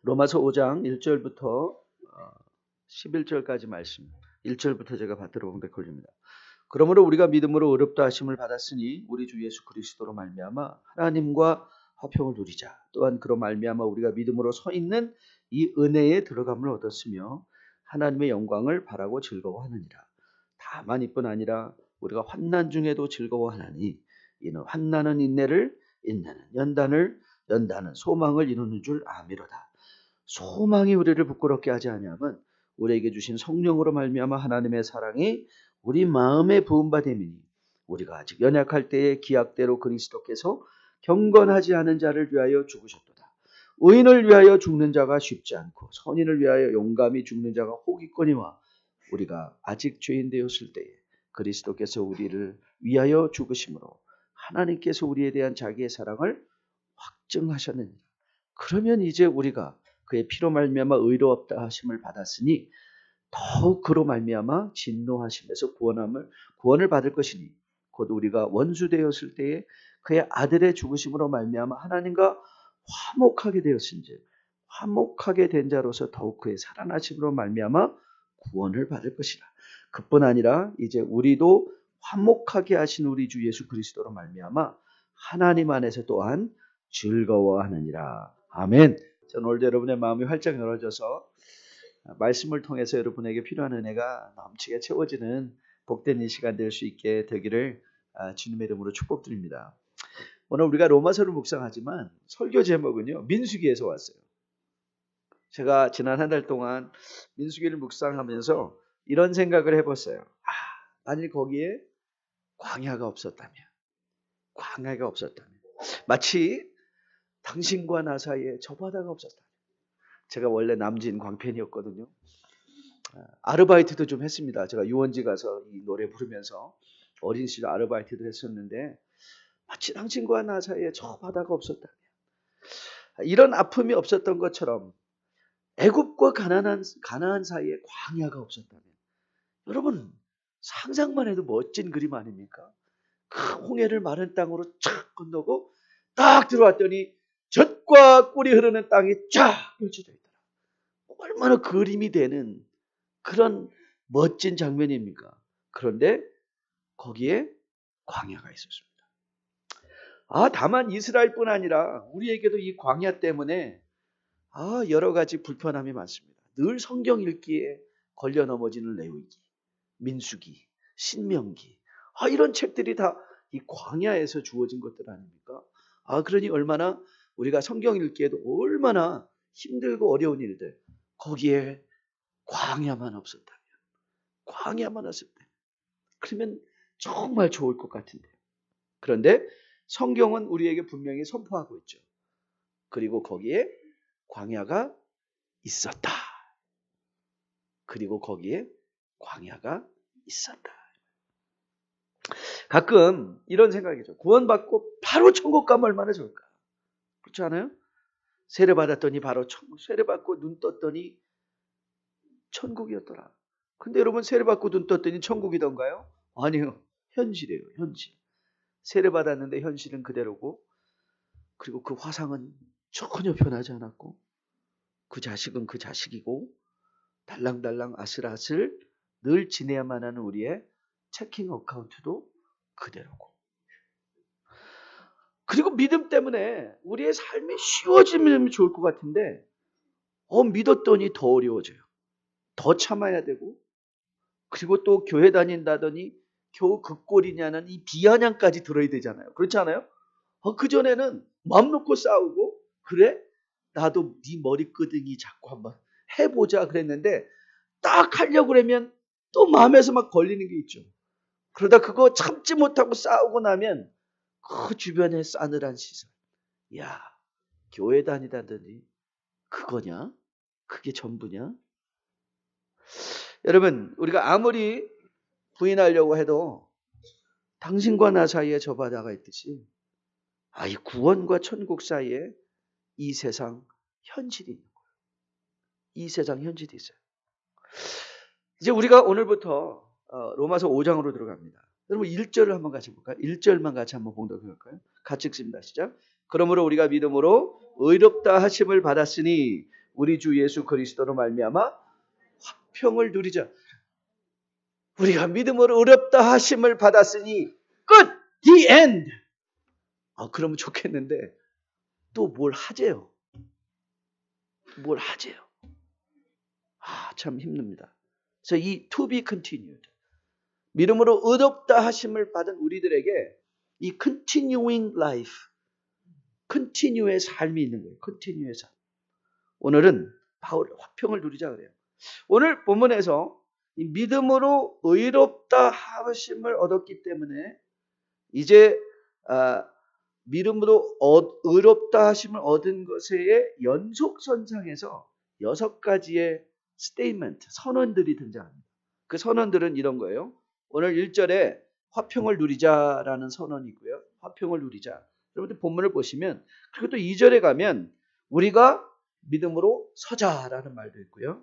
로마서 5장 1절부터 11절까지 말씀. 1절부터 제가 받들어 봉독 올립니다. 그러므로 우리가 믿음으로 의롭다 하심을 받았으니 우리 주 예수 그리스도로 말미암아 하나님과 화평을 누리자. 또한 그로 말미암아 우리가 믿음으로 서 있는 이 은혜에 들어감을 얻었으며 하나님의 영광을 바라고 즐거워하느니라. 다만 이뿐 아니라 우리가 환난 중에도 즐거워하나니 이는 환난은 인내를, 인내는 연단을, 연단은 소망을 이루는 줄 아미로다. 소망이 우리를 부끄럽게 하지 아니하면 우리에게 주신 성령으로 말미암아 하나님의 사랑이 우리 마음에 부은 바 됨이니 우리가 아직 연약할 때에 기약대로 그리스도께서 경건하지 않은 자를 위하여 죽으셨도다. 의인을 위하여 죽는 자가 쉽지 않고 선인을 위하여 용감히 죽는 자가 혹있거니와 우리가 아직 죄인 되었을 때에 그리스도께서 우리를 위하여 죽으심으로 하나님께서 우리에 대한 자기의 사랑을 확증하셨느니라. 그러면 이제 우리가 그의 피로 말미암아 의롭다 하심을 받았으니 더욱 그로 말미암아 진노하심에서 구원을 받을 것이니 곧 우리가 원수 되었을 때에 그의 아들의 죽으심으로 말미암아 하나님과 화목하게 되었은즉 화목하게 된 자로서 더욱 그의 살아나심으로 말미암아 구원을 받을 것이라. 그뿐 아니라 이제 우리도 화목하게 하신 우리 주 예수 그리스도로 말미암아 하나님 안에서 또한 즐거워하느니라. 아멘. 저는 오늘도 여러분의 마음이 활짝 열어져서 말씀을 통해서 여러분에게 필요한 은혜가 넘치게 채워지는 복된 이 시간 될 수 있게 되기를 주님의 이름으로 축복드립니다. 오늘 우리가 로마서를 묵상하지만 설교 제목은요, 민수기에서 왔어요. 제가 지난 한 달 동안 민수기를 묵상하면서 이런 생각을 해봤어요. 만일 거기에 광야가 없었다면 마치 당신과 나 사이에 저 바다가 없었다면. 제가 원래 남진 광팬이었거든요. 아르바이트도 좀 했습니다. 제가 유원지 가서 이 노래 부르면서 어린 시절 아르바이트도 했었는데 마치 당신과 나 사이에 저 바다가 없었다면, 이런 아픔이 없었던 것처럼 애굽과 가나안 사이에 광야가 없었다면, 여러분 상상만 해도 멋진 그림 아닙니까? 그 홍해를 마른 땅으로 쫙 건너고 딱 들어왔더니 젖과 꿀이 흐르는 땅이 쫙 펼쳐져 있더라. 얼마나 그림이 되는 그런 멋진 장면입니까? 그런데 거기에 광야가 있었습니다. 다만 이스라엘뿐 아니라 우리에게도 이 광야 때문에 여러 가지 불편함이 많습니다. 늘 성경 읽기에 걸려 넘어지는 레위기, 민수기, 신명기, 이런 책들이 다 이 광야에서 주어진 것들 아닙니까? 그러니 얼마나 우리가 성경 읽기에도 얼마나 힘들고 어려운 일들, 거기에 광야만 없었다면, 그러면 정말 좋을 것 같은데. 그런데 성경은 우리에게 분명히 선포하고 있죠. 그리고 거기에 광야가 있었다. 가끔 이런 생각이죠. 구원받고 바로 천국 가면 얼마나 좋을까? 그렇지 않아요? 세례받았더니 바로 천국, 세례받고 눈 떴더니 천국이었더라. 근데 여러분, 세례받고 눈 떴더니 천국이던가요? 아니요. 현실이에요. 현실. 세례받았는데 현실은 그대로고, 그리고 그 화상은 전혀 변하지 않았고, 그 자식은 그 자식이고, 달랑달랑 아슬아슬 늘 지내야만 하는 우리의 체킹 어카운트도 그대로고, 그리고 믿음 때문에 우리의 삶이 쉬워지면 좋을 것 같은데 믿었더니 더 어려워져요. 더 참아야 되고, 그리고 또 교회 다닌다더니 겨우 그 꼴이냐는 이 비아냥까지 들어야 되잖아요. 그렇지 않아요? 그전에는 마음 놓고 싸우고, 그래? 나도 네 머리끄댕이 잡고 한번 해보자 그랬는데 딱 하려고 그러면 또 마음에서 막 걸리는 게 있죠. 그러다 그거 참지 못하고 싸우고 나면 그 주변에 싸늘한 시선. 야, 교회 다니다더니 그거냐? 그게 전부냐? 여러분, 우리가 아무리 부인하려고 해도 당신과 나 사이에 저 바다가 있듯이 이 구원과 천국 사이에 이 세상 현실이 있는 거예요. 이 세상 현실이 있어요. 이제 우리가 오늘부터 로마서 5장으로 들어갑니다. 여러분 1절을 한번 같이 볼까요? 1절만 같이 한번 봉독해볼까요? 같이 읽습니다. 시작. 그러므로 우리가 믿음으로 의롭다 하심을 받았으니 우리 주 예수 그리스도로 말미암아 화평을 누리자. 우리가 믿음으로 의롭다 하심을 받았으니 끝! The end! 그러면 좋겠는데 또 뭘 하재요? 뭘 하재요? 참 힘듭니다. 그래서 이 to be continued, 믿음으로 의롭다 하심을 받은 우리들에게 이 continuing life, continue의 삶이 있는 거예요. continue의 삶. 오늘은 바울 화평을 누리자 그래요. 오늘 본문에서 이 믿음으로 의롭다 하심을 얻었기 때문에 이제 믿음으로 의롭다 하심을 얻은 것의 연속선상에서 6가지의 스테이트먼트, 선언들이 등장합니다. 그 선언들은 이런 거예요. 오늘 1절에 화평을 누리자라는 선언이 있고요. 화평을 누리자. 여러분들 본문을 보시면, 그리고 또 2절에 가면 우리가 믿음으로 서자라는 말도 있고요.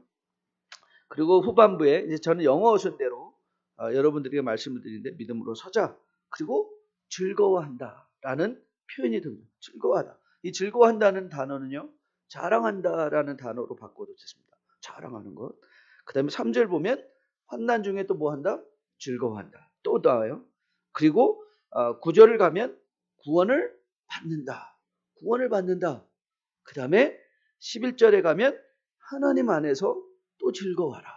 그리고 후반부에 이제 저는 영어 순대로 여러분들에게 말씀을 드리는데, 믿음으로 서자, 그리고 즐거워한다라는 표현이 듭니다. 즐거워하다. 이 즐거워한다는 단어는요, 자랑한다라는 단어로 바꿔도 좋습니다. 자랑하는 것. 그 다음에 3절 보면 환난 중에 또 뭐 한다? 즐거워한다. 또 나와요. 그리고 9절을 가면 구원을 받는다. 구원을 받는다. 그 다음에 11절에 가면 하나님 안에서 또 즐거워하라.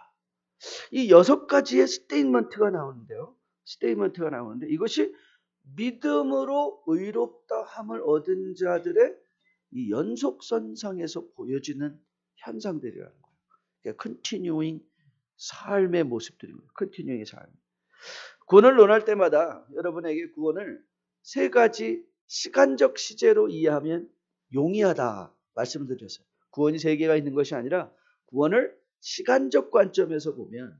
이 6가지의 스테이트먼트가 나오는데요. 스테이트먼트가 나오는데 이것이 믿음으로 의롭다함을 얻은 자들의 이 연속선상에서 보여지는 현상들이라는 거예요. 그러니까 continuing 삶의 모습들인 거예요. continuing의 삶. 구원을 논할 때마다 여러분에게 구원을 3가지 시간적 시제로 이해하면 용이하다 말씀을 드렸어요. 구원이 3개가 있는 것이 아니라 구원을 시간적 관점에서 보면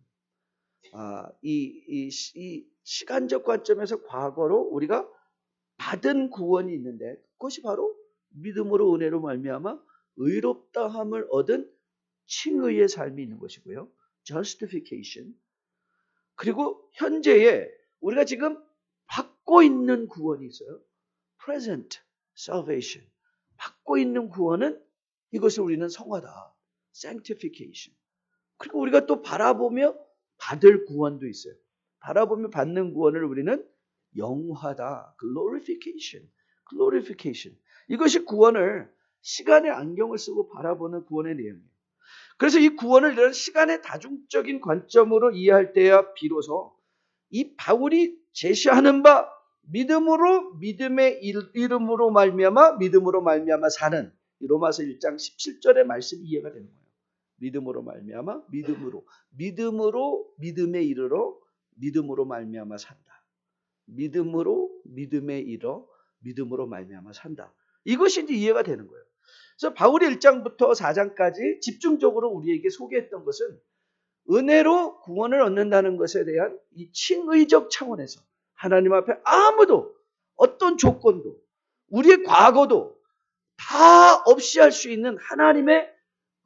이 시간적 관점에서 과거로 우리가 받은 구원이 있는데, 그것이 바로 믿음으로 은혜로 말미암아 의롭다함을 얻은 칭의의 삶이 있는 것이고요. justification. 그리고 현재에 우리가 지금 받고 있는 구원이 있어요. present salvation. 받고 있는 구원은 이것을 우리는 성화다. sanctification. 그리고 우리가 또 바라보며 받을 구원도 있어요. 바라보며 받는 구원을 우리는 영화다. glorification. glorification. 이것이 구원을 시간의 안경을 쓰고 바라보는 구원의 내용이에요. 그래서 이 구원을 이런 시간의 다중적인 관점으로 이해할 때야 비로소 이 바울이 제시하는 바 믿음으로, 믿음의 이름으로 말미암아, 믿음으로 말미암아 사는 이 로마서 1장 17절의 말씀이 이해가 되는 거예요. 믿음으로 말미암아, 믿음으로 믿음에 이르러 믿음으로 말미암아 산다. 믿음으로 믿음에 이르러 믿음으로 말미암아 산다. 이것이 이제 이해가 되는 거예요. 그래서 바울이 1장부터 4장까지 집중적으로 우리에게 소개했던 것은 은혜로 구원을 얻는다는 것에 대한 이 칭의적 차원에서 하나님 앞에 아무도 어떤 조건도 우리의 과거도 다 없이 할 수 있는 하나님의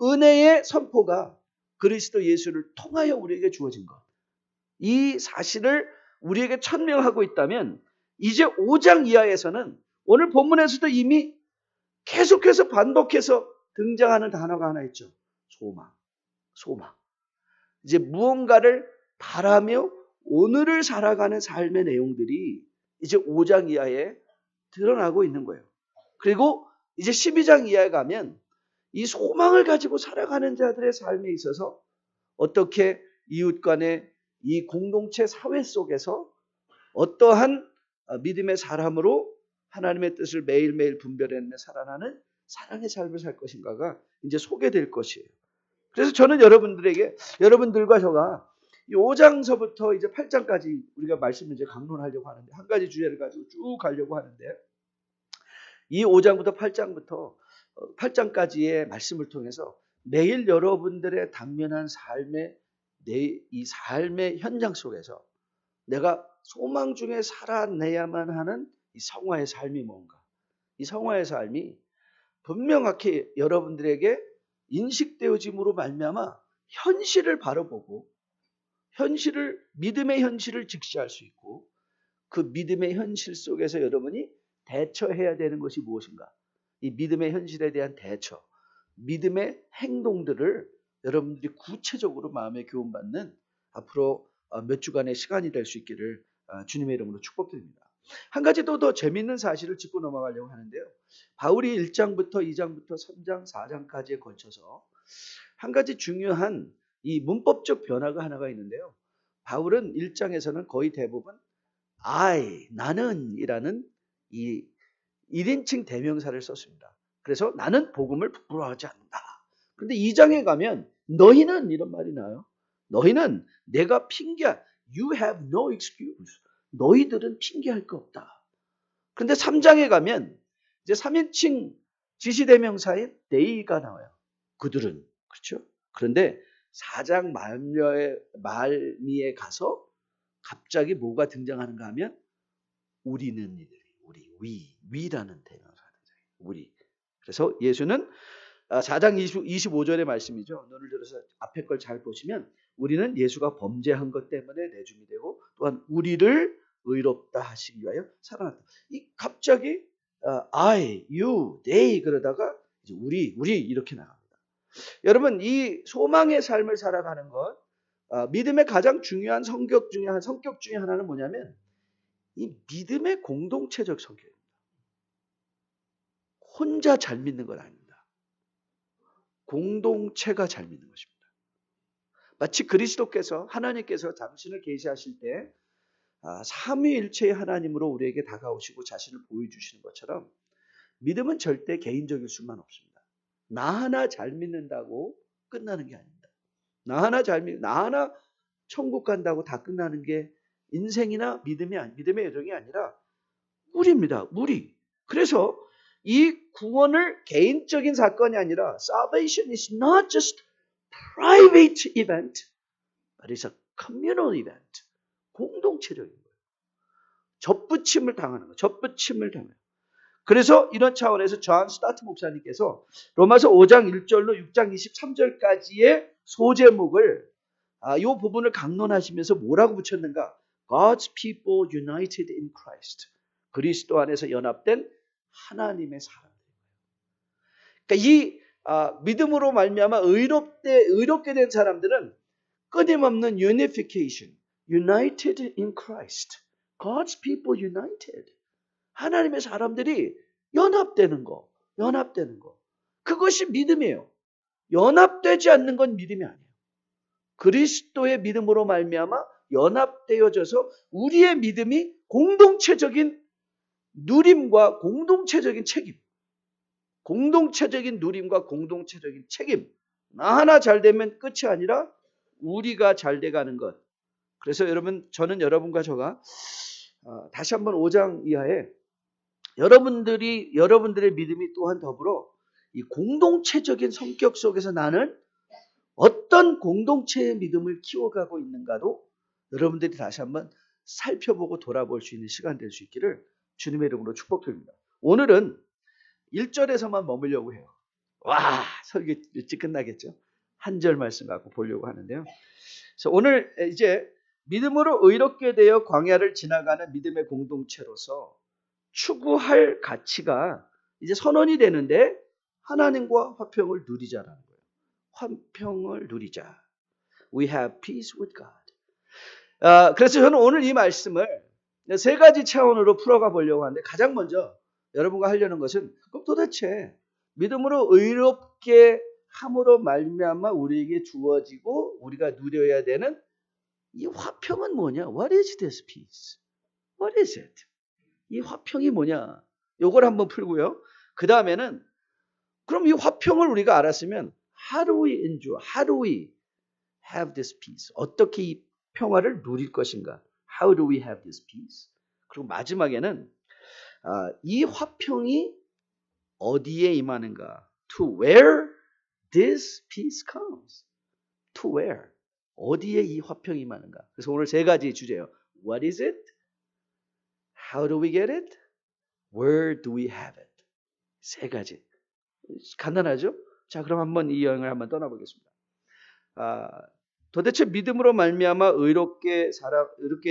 은혜의 선포가 그리스도 예수를 통하여 우리에게 주어진 것. 이 사실을 우리에게 천명하고 있다면 이제 5장 이하에서는 오늘 본문에서도 이미 계속해서 반복해서 등장하는 단어가 하나 있죠. 소망. 소망. 이제 무언가를 바라며 오늘을 살아가는 삶의 내용들이 이제 5장 이하에 드러나고 있는 거예요. 그리고 이제 12장 이하에 가면 이 소망을 가지고 살아가는 자들의 삶에 있어서 어떻게 이웃 간의 이 공동체 사회 속에서 어떠한 믿음의 사람으로 하나님의 뜻을 매일매일 분별해내며 살아나는 사랑의 삶을 살 것인가가 이제 소개될 것이에요. 그래서 저는 여러분들과 저가 이 5장서부터 이제 8장까지 우리가 말씀을 이제 강론하려고 하는데, 한 가지 주제를 가지고 쭉 가려고 하는데, 이 5장부터 8장까지의 말씀을 통해서 매일 여러분들의 당면한 이 삶의 현장 속에서 내가 소망 중에 살아내야만 하는 이 성화의 삶이 뭔가, 이 성화의 삶이 분명하게 여러분들에게 인식되어짐으로 말미암아 현실을 바로 보고 믿음의 현실을 직시할 수 있고, 그 믿음의 현실 속에서 여러분이 대처해야 되는 것이 무엇인가, 이 믿음의 현실에 대한 대처, 믿음의 행동들을 여러분들이 구체적으로 마음에 교훈받는 앞으로 몇 주간의 시간이 될 수 있기를 주님의 이름으로 축복드립니다. 한 가지 또 더 재미있는 사실을 짚고 넘어가려고 하는데요. 바울이 1장부터 2장부터 3장, 4장까지에 걸쳐서 한 가지 중요한 이 문법적 변화가 하나가 있는데요. 바울은 1장에서는 거의 대부분 나는 이라는 이 1인칭 대명사를 썼습니다. 그래서 나는 복음을 부끄러워하지 않는다. 그런데 2장에 가면 너희는 이런 말이 나와요. 너희는 내가 You have no excuse. 너희들은 핑계할 거 없다. 그런데 3장에 가면 이제 3인칭 지시대명사인 they가 나와요. 그들은. 그렇죠? 그런데 4장 말미에 가서 갑자기 뭐가 등장하는가 하면 우리는 이들이 we라는 대명사가 등장해요. 우리. 그래서 예수는 4장 25절의 말씀이죠. 눈을 들어서 앞에 걸 잘 보시면 우리는 예수가 범죄한 것 때문에 내줌이 되고 또한 우리를 의롭다 하시기 위하여 살아났다. 이 갑자기 I, you, they 그러다가 이제 우리 이렇게 나갑니다. 여러분 이 소망의 삶을 살아가는 것 믿음의 가장 중요한 성격 중에 하나는 뭐냐면 이 믿음의 공동체적 성격입니다. 혼자 잘 믿는 건 아닙니다. 공동체가 잘 믿는 것입니다. 마치 그리스도께서 하나님께서 당신을 계시하실 때 삼위일체의 하나님으로 우리에게 다가오시고 자신을 보여주시는 것처럼 믿음은 절대 개인적일 수만 없습니다. 나 하나 잘 믿는다고 끝나는 게 아닙니다. 나 하나 천국 간다고 다 끝나는 게 인생이나 믿음의 여정이 아니라 우리입니다. 우리. 그래서 이 구원을 개인적인 사건이 아니라 salvation is not just private event, but it's a communal event. 공동체적인 거예요. 접붙임을 당하는 거예요. 접붙임을 당해요. 그래서 이런 차원에서 존 스타트 목사님께서 로마서 5장 1절로 6장 23절까지의 소제목을 이 부분을 강론하시면서 뭐라고 붙였는가? God's people united in Christ. 그리스도 안에서 연합된 하나님의 사람들이에요. 그러니까 이 믿음으로 말미암아 의롭게 된 사람들은 끊임없는 unification, united in Christ. God's people united. 하나님의 사람들이 연합되는 거. 그것이 믿음이에요. 연합되지 않는 건 믿음이 아니에요. 그리스도의 믿음으로 말미암아 연합되어져서 우리의 믿음이 공동체적인 누림과 공동체적인 책임. 나 하나 잘 되면 끝이 아니라 우리가 잘 돼가는 것. 그래서 여러분, 저는 여러분과 저가 다시 한번 5장 이하에 여러분들의 믿음이 또한 더불어 이 공동체적인 성격 속에서 나는 어떤 공동체의 믿음을 키워가고 있는가도 여러분들이 다시 한번 살펴보고 돌아볼 수 있는 시간 될 수 있기를 주님의 이름으로 축복드립니다. 오늘은 1절에서만 머물려고 해요. 설교 일찍 끝나겠죠? 한 절 말씀 갖고 보려고 하는데요. 그래서 오늘 이제 믿음으로 의롭게 되어 광야를 지나가는 믿음의 공동체로서 추구할 가치가 이제 선언이 되는데 하나님과 화평을 누리자라는 거예요. 화평을 누리자. We have peace with God. 그래서 저는 오늘 이 말씀을 세 가지 차원으로 풀어가 보려고 하는데 가장 먼저 여러분과 하려는 것은 그럼 도대체 믿음으로 의롭게 함으로 말미암아 우리에게 주어지고 우리가 누려야 되는 이 화평은 뭐냐? What is this peace? What is it? 이 화평이 뭐냐? 요걸 한번 풀고요. 그 다음에는 그럼 이 화평을 우리가 알았으면 How do we have this peace? 어떻게 이 평화를 누릴 것인가? How do we have this peace? 그리고 마지막에는 이 화평이 어디에 임하는가? To where this peace comes. To where? 어디에 이 화평이 임하는가? 그래서 오늘 세 가지 주제예요. What is it? How do we get it? Where do we have it? 세 가지. 간단하죠? 자, 그럼 한번 이 여행을 한번 떠나보겠습니다. 도대체 믿음으로 말미암아 의롭게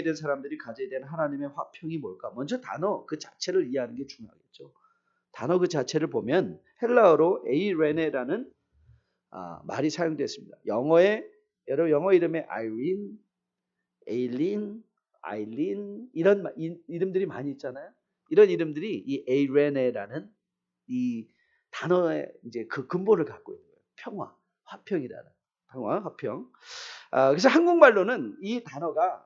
된 사람들이 가져야 되는 하나님의 화평이 뭘까? 먼저 단어 그 자체를 이해하는 게 중요하겠죠. 단어 그 자체를 보면 헬라어로 에이레네라는 말이 사용됐습니다. 여러분 영어 이름에 아이린, 에일린, 아일린 이런 이름들이 많이 있잖아요. 이런 이름들이 이 에이레네라는 이 단어의 이제 그 근본을 갖고 있는 거예요. 평화, 화평이라는 평화, 화평. 그래서 한국말로는 이 단어가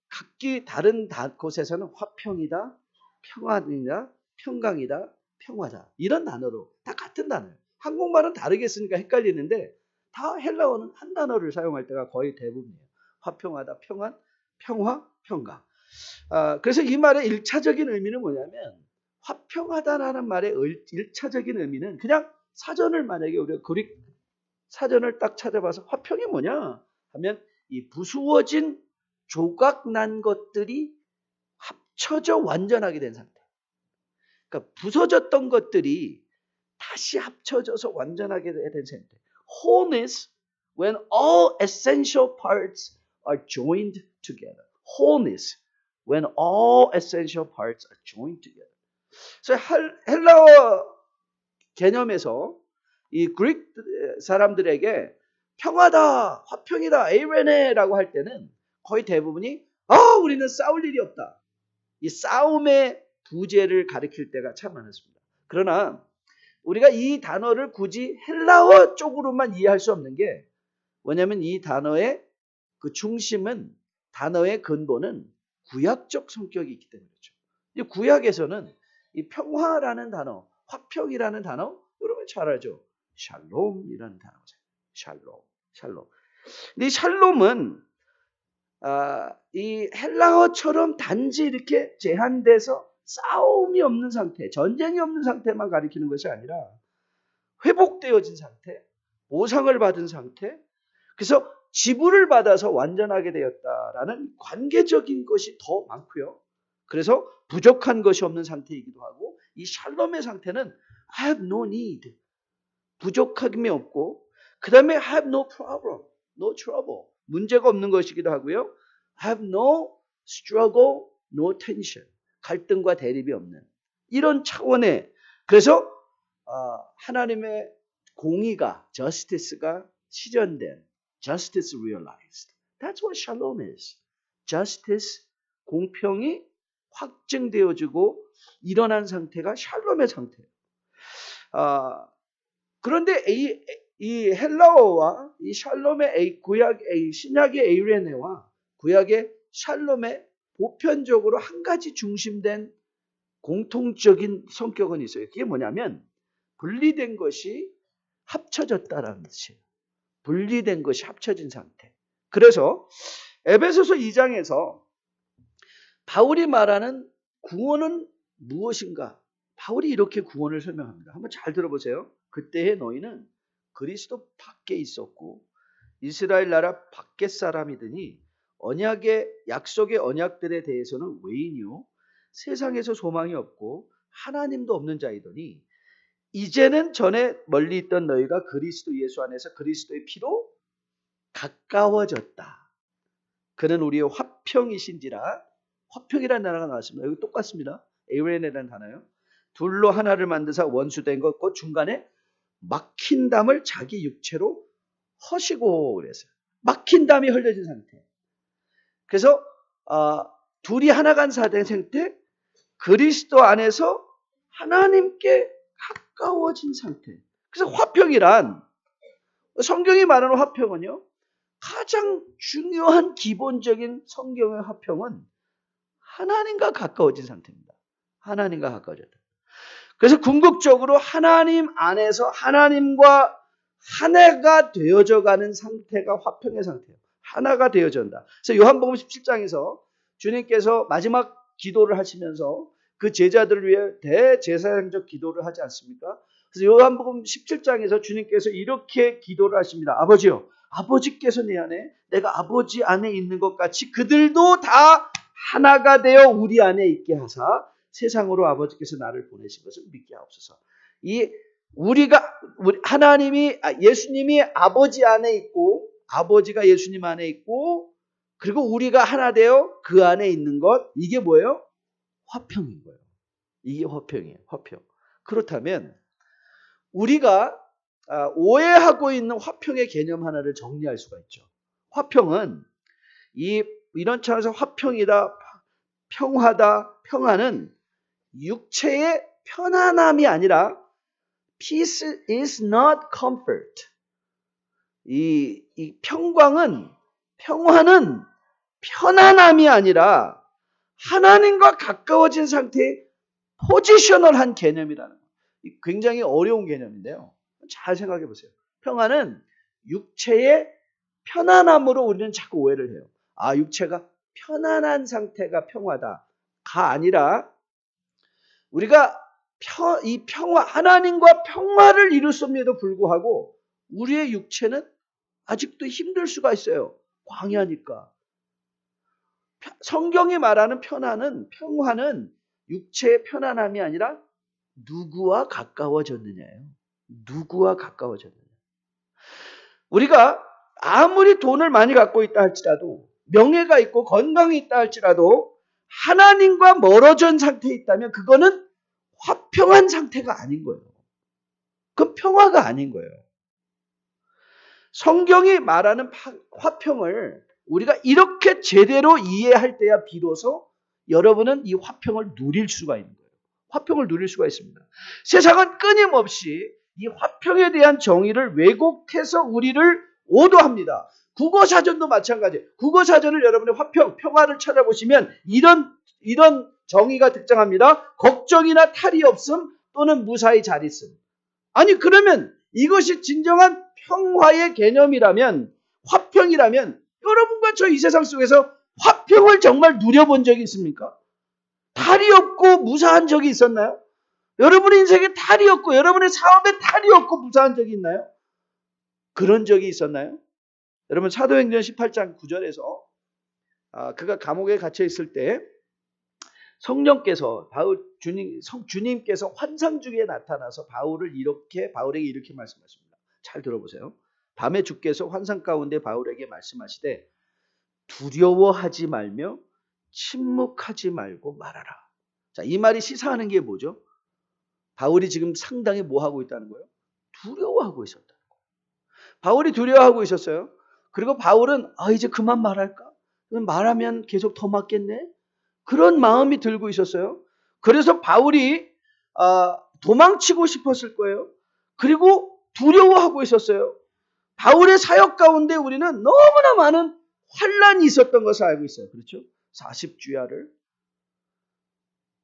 각기 다른 곳에서는 화평이다, 평화이다, 평강이다, 평화다 이런 단어로 다 같은 단어예요. 한국말은 다르게 쓰니까 헷갈리는데 다 헬라어는 한 단어를 사용할 때가 거의 대부분이에요. 화평하다, 평안, 평화, 평강. 그래서 이 말의 1차적인 의미는 뭐냐면 화평하다라는 말의 1차적인 의미는 그냥 사전을 만약에 우리가 그릭 사전을 딱 찾아봐서 화평이 뭐냐 하면 이 부수어진 조각난 것들이 합쳐져 완전하게 된 상태. 그러니까 부서졌던 것들이 다시 합쳐져서 완전하게 된 상태. Wholeness when all essential parts are joined together. Wholeness when all essential parts are joined together. 그래서 헬라어 개념에서 이 그릭 사람들에게 평화다, 화평이다, 에이레네라고 할 때는 거의 대부분이 우리는 싸울 일이 없다. 이 싸움의 부재를 가리킬 때가 참 많았습니다. 그러나 우리가 이 단어를 굳이 헬라어 쪽으로만 이해할 수 없는 게 뭐냐면 이 단어의 그 중심은 단어의 근본은 구약적 성격이 있기 때문이죠. 이 구약에서는 이 평화라는 단어, 화평이라는 단어 여러분 잘 알죠? 샬롬이라는 단어죠. 샬롬. 근데 이 샬롬은 이 헬라어처럼 단지 이렇게 제한돼서 싸움이 없는 상태, 전쟁이 없는 상태만 가리키는 것이 아니라 회복되어진 상태, 보상을 받은 상태, 그래서 지불을 받아서 완전하게 되었다라는 관계적인 것이 더 많고요. 그래서 부족한 것이 없는 상태이기도 하고 이 샬롬의 상태는 I have no need, 부족함이 없고 그 다음에 I have no problem, no trouble, 문제가 없는 것이기도 하고요. I have no struggle, no tension, 갈등과 대립이 없는 이런 차원의 그래서 하나님의 공의가 justice가 실현된 justice realized. That's what shalom is. justice, 공평이 확증되어지고 일어난 상태가 샬롬의 상태예요. 그런데 이 헬라어와 이 샬롬의 신약의 에이레네와 구약의 샬롬의 보편적으로 한 가지 중심된 공통적인 성격은 있어요. 그게 뭐냐면 분리된 것이 합쳐졌다라는 뜻이에요. 분리된 것이 합쳐진 상태. 그래서 에베소서 2장에서 바울이 말하는 구원은 무엇인가? 바울이 이렇게 구원을 설명합니다. 한번 잘 들어보세요. 그때의 너희는 그리스도 밖에 있었고 이스라엘 나라 밖의 사람이더니 언약의 약속의 언약들에 대해서는 외인이요 세상에서 소망이 없고 하나님도 없는 자이더니 이제는 전에 멀리 있던 너희가 그리스도 예수 안에서 그리스도의 피로 가까워졌다. 그는 우리의 화평이신지라. 화평이라는 단어가 나왔습니다. 여기 똑같습니다. 에이레네라는 단어요. 둘로 하나를 만드사 원수된 것, 그 중간에 막힌 담을 자기 육체로 허시고 그랬어요. 막힌 담이 흘려진 상태. 그래서 둘이 하나가 된 상태, 그리스도 안에서 하나님께 가까워진 상태. 그래서 화평이란 성경이 말하는 화평은요. 가장 중요한 기본적인 성경의 화평은 하나님과 가까워진 상태입니다. 하나님과 가까워졌다. 그래서 궁극적으로 하나님 안에서 하나님과 하나가 되어져 가는 상태가 화평의 상태예요. 하나가 되어진다. 그래서 요한복음 17장에서 주님께서 마지막 기도를 하시면서 그 제자들을 위해 대제사장적 기도를 하지 않습니까? 그래서 요한복음 17장에서 주님께서 이렇게 기도를 하십니다. 아버지요. 아버지께서 내 안에 내가 아버지 안에 있는 것 같이 그들도 다 하나가 되어 우리 안에 있게 하사 세상으로 아버지께서 나를 보내신 것을 믿게 하옵소서. 하나님이 예수님이 아버지 안에 있고 아버지가 예수님 안에 있고 그리고 우리가 하나 되어 그 안에 있는 것 이게 뭐예요? 화평인 거예요. 이게 화평이에요. 화평. 그렇다면 우리가 오해하고 있는 화평의 개념 하나를 정리할 수가 있죠. 화평은 이런 차원에서 화평이다, 평화다, 평화는 육체의 편안함이 아니라 peace is not comfort. 이 평화는 편안함이 아니라 하나님과 가까워진 상태의 포지셔널한 개념이라는 거예요. 굉장히 어려운 개념인데요. 잘 생각해 보세요. 평화는 육체의 편안함으로 우리는 자꾸 오해를 해요. 육체가 편안한 상태가 평화다가 아니라 우리가 이 평화, 하나님과 평화를 이뤘음에도 불구하고 우리의 육체는 아직도 힘들 수가 있어요. 광야니까. 성경이 말하는 평화는 육체의 편안함이 아니라 누구와 가까워졌느냐예요. 누구와 가까워졌느냐. 우리가 아무리 돈을 많이 갖고 있다 할지라도, 명예가 있고 건강이 있다 할지라도 하나님과 멀어진 상태에 있다면 그거는 화평한 상태가 아닌 거예요. 그건 평화가 아닌 거예요. 성경이 말하는 화평을 우리가 이렇게 제대로 이해할 때야 비로소 여러분은 이 화평을 누릴 수가 있는 거예요. 화평을 누릴 수가 있습니다. 세상은 끊임없이 이 화평에 대한 정의를 왜곡해서 우리를 오도합니다. 국어사전도 마찬가지예요. 국어사전을 여러분의 평화를 찾아보시면 이런 정의가 등장합니다. 걱정이나 탈이 없음 또는 무사히 잘 있음. 아니 그러면 이것이 진정한 평화의 개념이라면, 화평이라면 여러분과 저 이 세상 속에서 화평을 정말 누려본 적이 있습니까? 탈이 없고 무사한 적이 있었나요? 여러분의 인생에 탈이 없고 여러분의 사업에 탈이 없고 무사한 적이 있나요? 그런 적이 있었나요? 여러분 사도행전 18장 9절에서 그가 감옥에 갇혀 있을 때 성령께서 주님께서 환상 중에 나타나서 바울에게 이렇게 말씀하십니다. 잘 들어보세요. 밤에 주께서 환상 가운데 바울에게 말씀하시되 두려워하지 말며 침묵하지 말고 말하라. 자, 이 말이 시사하는 게 뭐죠? 바울이 지금 상당히 뭐 하고 있다는 거예요? 두려워하고 있었다는 거예요. 바울이 두려워하고 있었어요. 그리고 바울은 이제 그만 말할까? 말하면 계속 더 맞겠네? 그런 마음이 들고 있었어요. 그래서 바울이 도망치고 싶었을 거예요. 그리고 두려워하고 있었어요. 바울의 사역 가운데 우리는 너무나 많은 환란이 있었던 것을 알고 있어요. 그렇죠? 40주야를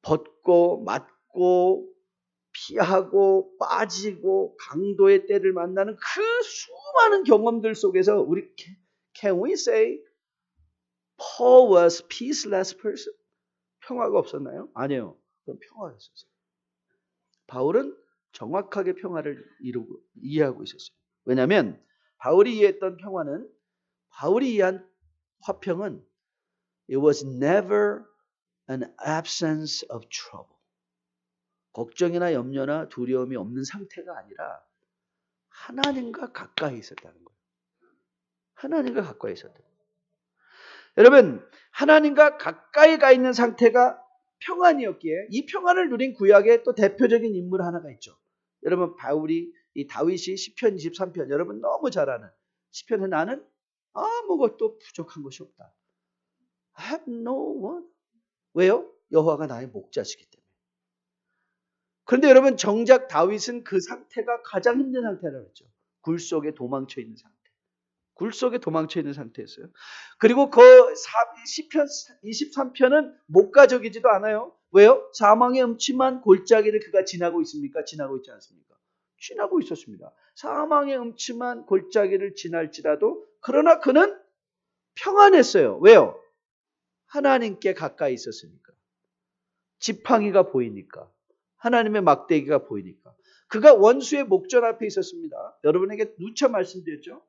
벗고 맞고 피하고 빠지고 강도의 때를 만나는 그 수많은 경험들 속에서 우리 can we say Paul was peaceless person? 평화가 없었나요? 아니에요. 그건 평화가 있었어요. 바울은 정확하게 평화를 이해하고 있었어요. 왜냐하면 바울이 이해했던 평화는, 바울이 이해한 화평은 it was never an absence of trouble. 걱정이나 염려나 두려움이 없는 상태가 아니라 하나님과 가까이 있었다는 거예요. 하나님과 가까이 있었다는 거예요. 여러분, 하나님과 가까이 가 있는 상태가 평안이었기에 이 평안을 누린 구약의 또 대표적인 인물 하나가 있죠. 여러분, 이 다윗이 시편 23편, 여러분 너무 잘 아는 시편에 나는 아무것도 부족한 것이 없다. I have no one. 왜요? 여호와가 나의 목자시기 때문에. 그런데 여러분, 정작 다윗은 그 상태가 가장 힘든 상태라고 했죠. 굴 속에 도망쳐 있는 상태. 굴 속에 도망쳐 있는 상태였어요. 그리고 그 시편 23편은 목가적이지도 않아요. 왜요? 사망의 음침한 골짜기를 그가 지나고 있습니까? 지나고 있지 않습니까? 지나고 있었습니다. 사망의 음침한 골짜기를 지날지라도 그러나 그는 평안했어요. 왜요? 하나님께 가까이 있었으니까. 지팡이가 보이니까. 하나님의 막대기가 보이니까. 그가 원수의 목전 앞에 있었습니다. 여러분에게 누차 말씀드렸죠.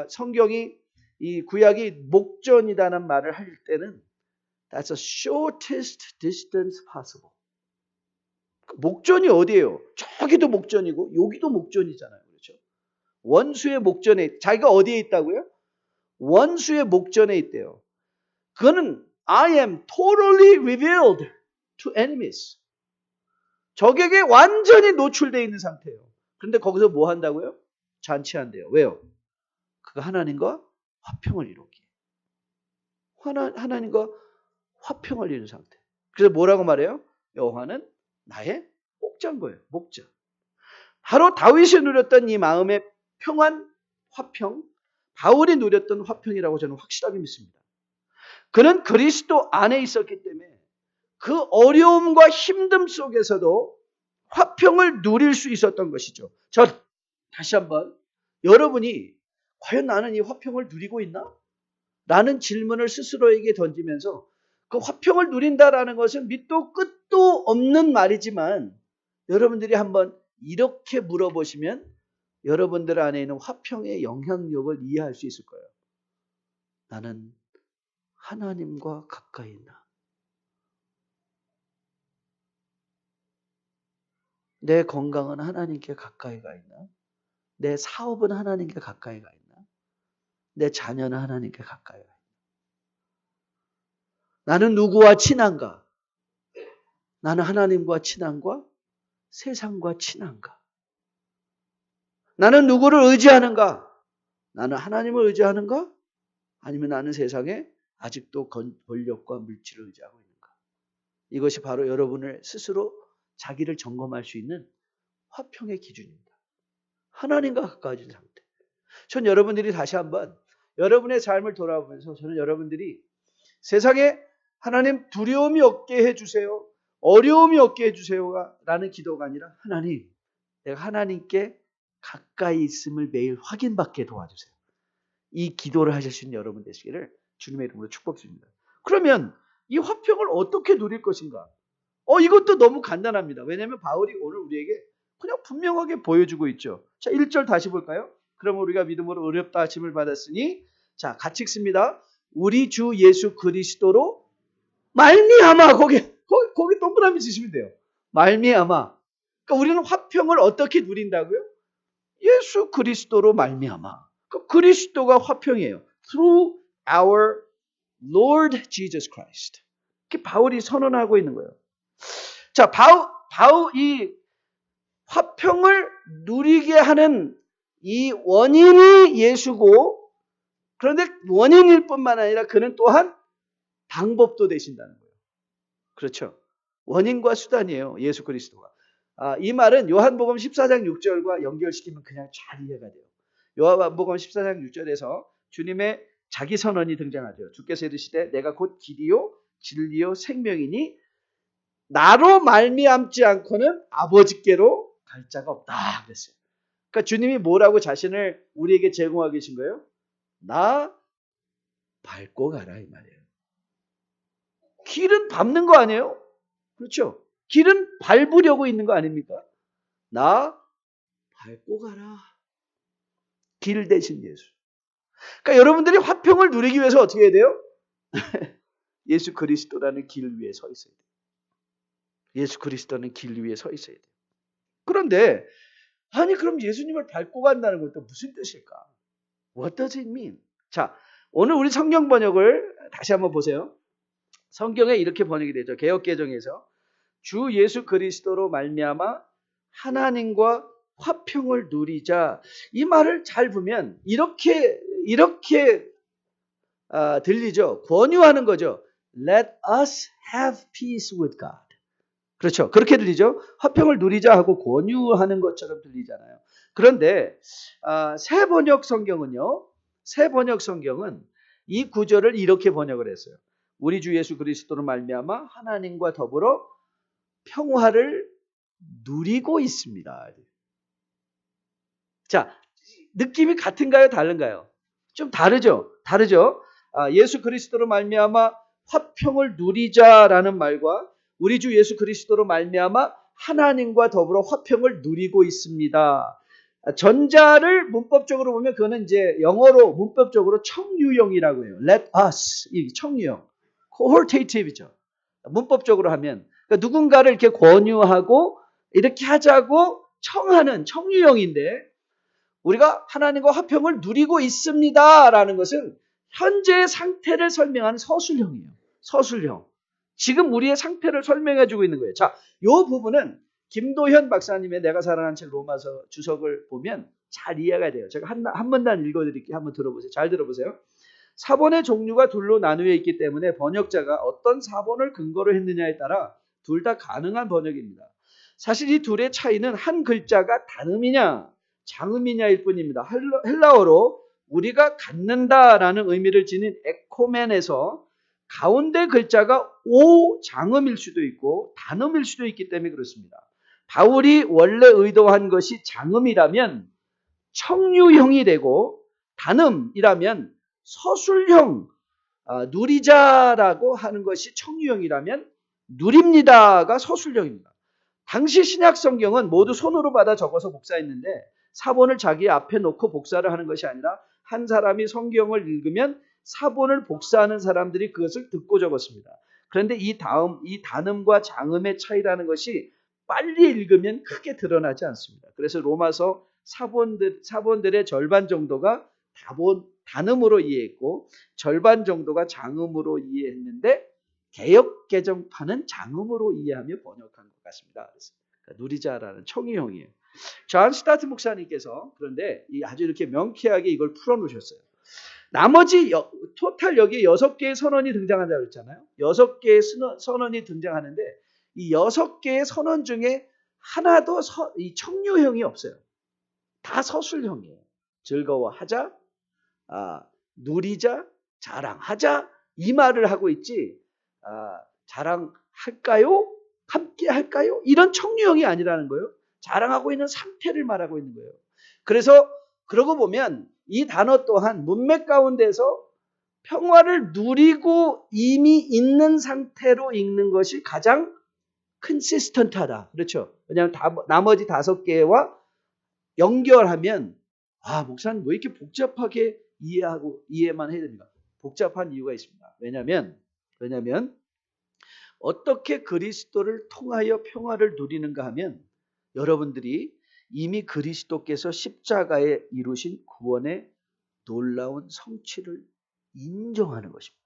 성경이 이 구약이 목전이라는 말을 할 때는 that's the shortest distance possible. 목전이 어디예요? 저기도 목전이고 여기도 목전이잖아요. 그렇죠? 원수의 목전에, 자기가 어디에 있다고요? 원수의 목전에 있대요. 그거는 I am totally revealed to enemies. 적에게 완전히 노출되어 있는 상태예요. 그런데 거기서 뭐 한다고요? 잔치한대요. 왜요? 그가 하나님과 화평을 이루기. 하나님과 화평을 이룬 상태. 그래서 뭐라고 말해요? 여호와는 나의 목자인 목자. 바로 다윗이 누렸던 이 마음의 평안, 화평, 바울이 누렸던 화평이라고 저는 확실하게 믿습니다. 그는 그리스도 안에 있었기 때문에 그 어려움과 힘듦 속에서도 화평을 누릴 수 있었던 것이죠. 다시 한번 여러분이 과연 나는 이 화평을 누리고 있나? 라는 질문을 스스로에게 던지면서 그 화평을 누린다라는 것은 밑도 끝도 없는 말이지만 여러분들이 한번 이렇게 물어보시면 여러분들 안에 있는 화평의 영향력을 이해할 수 있을 거예요. 나는 하나님과 가까이 있나? 내 건강은 하나님께 가까이 가 있나? 내 사업은 하나님께 가까이 가 있나? 내 자녀는 하나님께 가까이 가 있나? 나는 누구와 친한가? 나는 하나님과 친한가? 세상과 친한가? 나는 누구를 의지하는가? 나는 하나님을 의지하는가? 아니면 나는 세상에 아직도 권력과 물질을 의지하고 있는가? 이것이 바로 여러분을 스스로 자기를 점검할 수 있는 화평의 기준입니다. 하나님과 가까워진 상태. 전 여러분들이 다시 한번 여러분의 삶을 돌아보면서 저는 여러분들이 세상에 하나님 두려움이 없게 해주세요. 어려움이 없게 해주세요. 라는 기도가 아니라 하나님, 내가 하나님께 가까이 있음을 매일 확인받게 도와주세요. 이 기도를 하실 수 있는 여러분 되시기를 주님의 이름으로 축복드립니다. 그러면 이 화평을 어떻게 누릴 것인가? 이것도 너무 간단합니다. 왜냐하면 바울이 오늘 우리에게 그냥 분명하게 보여주고 있죠. 자, 1절 다시 볼까요? 그럼 우리가 믿음으로 어렵다 하심을 받았으니 자, 같이 읽습니다. 우리 주 예수 그리스도로 말미암아 거기 동그라미 치시면 돼요. 말미암아. 그러니까 우리는 화평을 어떻게 누린다고요? 예수 그리스도로 말미암아. 그리스도가 화평이에요. Through our Lord Jesus Christ. 이렇게 바울이 선언하고 있는 거예요. 자, 이 화평을 누리게 하는 이 원인이 예수고, 그런데 원인일 뿐만 아니라 그는 또한 방법도 되신다는 거예요. 그렇죠. 원인과 수단이에요. 예수 그리스도가. 이 말은 요한복음 14장 6절과 연결시키면 그냥 잘 이해가 돼요. 요한복음 14장 6절에서 주님의 자기 선언이 등장하죠. 주께서 이르시되 내가 곧 길이요 진리요 생명이니 나로 말미암지 않고는 아버지께로 갈 자가 없다 그랬어요. 그러니까 주님이 뭐라고 자신을 우리에게 제공하고 계신 거예요? 나 밟고 가라 이 말이에요. 길은 밟는 거 아니에요? 그렇죠? 길은 밟으려고 있는 거 아닙니까? 나 밟고 가라. 길 대신 예수. 그러니까 여러분들이 화평을 누리기 위해서 어떻게 해야 돼요? 예수 그리스도라는 길 위에 서 있어야 돼요. 예수 그리스도는 길 위에 서 있어야 돼요. 그런데 아니 그럼 예수님을 밟고 간다는 것도 무슨 뜻일까? What does it mean? 자, 오늘 우리 성경 번역을 다시 한번 보세요. 성경에 이렇게 번역이 되죠. 개역개정에서 주 예수 그리스도로 말미암아 하나님과 화평을 누리자. 이 말을 잘 보면 이렇게 들리죠. 권유하는 거죠. Let us have peace with God. 그렇죠. 그렇게 들리죠. 화평을 누리자 하고 권유하는 것처럼 들리잖아요. 그런데 새 번역 성경은 이 구절을 이렇게 번역을 했어요. 우리 주 예수 그리스도로 말미암아 하나님과 더불어 평화를 누리고 있습니다. 자, 느낌이 같은가요? 다른가요? 좀 다르죠. 예수 그리스도로 말미암아 화평을 누리자라는 말과 우리 주 예수 그리스도로 말미암아 하나님과 더불어 화평을 누리고 있습니다. 전자를 문법적으로 보면 그거는 이제 영어로 문법적으로 청유형이라고 해요. Let us 이 청유형, cohortative죠. 문법적으로 하면 그러니까 누군가를 이렇게 권유하고 이렇게 하자고 청하는 청유형인데 우리가 하나님과 화평을 누리고 있습니다라는 것은 현재의 상태를 설명하는 서술형이에요. 서술형. 지금 우리의 상태를 설명해 주고 있는 거예요. 자, 이 부분은 김도현 박사님의 내가 사랑하는 책 로마서 주석을 보면 잘 이해가 돼요. 제가 한 문단 읽어드릴게요. 한번 들어보세요. 잘 들어보세요. 사본의 종류가 둘로 나누어 있기 때문에 번역자가 어떤 사본을 근거로 했느냐에 따라 둘 다 가능한 번역입니다. 사실 이 둘의 차이는 한 글자가 단음이냐 장음이냐일 뿐입니다. 헬라어로 우리가 갖는다라는 의미를 지닌 에코멘에서 가운데 글자가 오 장음일 수도 있고 단음일 수도 있기 때문에 그렇습니다. 바울이 원래 의도한 것이 장음이라면 청유형이 되고 단음이라면 서술형, 누리자라고 하는 것이 청유형이라면 누립니다가 서술형입니다. 당시 신약 성경은 모두 손으로 받아 적어서 복사했는데 사본을 자기 앞에 놓고 복사를 하는 것이 아니라 한 사람이 성경을 읽으면 사본을 복사하는 사람들이 그것을 듣고 적었습니다. 그런데 이 단음과 장음의 차이라는 것이 빨리 읽으면 크게 드러나지 않습니다. 그래서 로마서 사본들의 절반 정도가 단음으로 이해했고 절반 정도가 장음으로 이해했는데 개역 개정판은 장음으로 이해하며 번역한 것 같습니다. 그러니까 누리자라는 청유형이에요. 존 스타트 목사님께서 그런데 아주 이렇게 명쾌하게 이걸 풀어놓으셨어요. 나머지 토탈 여기에 6개의 선언이 등장한다고 그랬잖아요. 6개의 선언이 등장하는데 이 6개의 선언 중에 하나도 이 청유형이 없어요. 다 서술형이에요. 즐거워하자, 누리자, 자랑하자 이 말을 하고 있지 자랑할까요? 함께 할까요? 이런 청유형이 아니라는 거예요. 자랑하고 있는 상태를 말하고 있는 거예요. 그래서 그러고 보면 이 단어 또한 문맥 가운데서 평화를 누리고 이미 있는 상태로 읽는 것이 가장 컨시스턴트하다. 그렇죠? 왜냐하면 나머지 5개와 연결하면 목사님 왜 이렇게 복잡하게 이해만 해야 됩니까? 복잡한 이유가 있습니다. 왜냐하면 어떻게 그리스도를 통하여 평화를 누리는가 하면 여러분들이 이미 그리스도께서 십자가에 이루신 구원의 놀라운 성취를 인정하는 것입니다.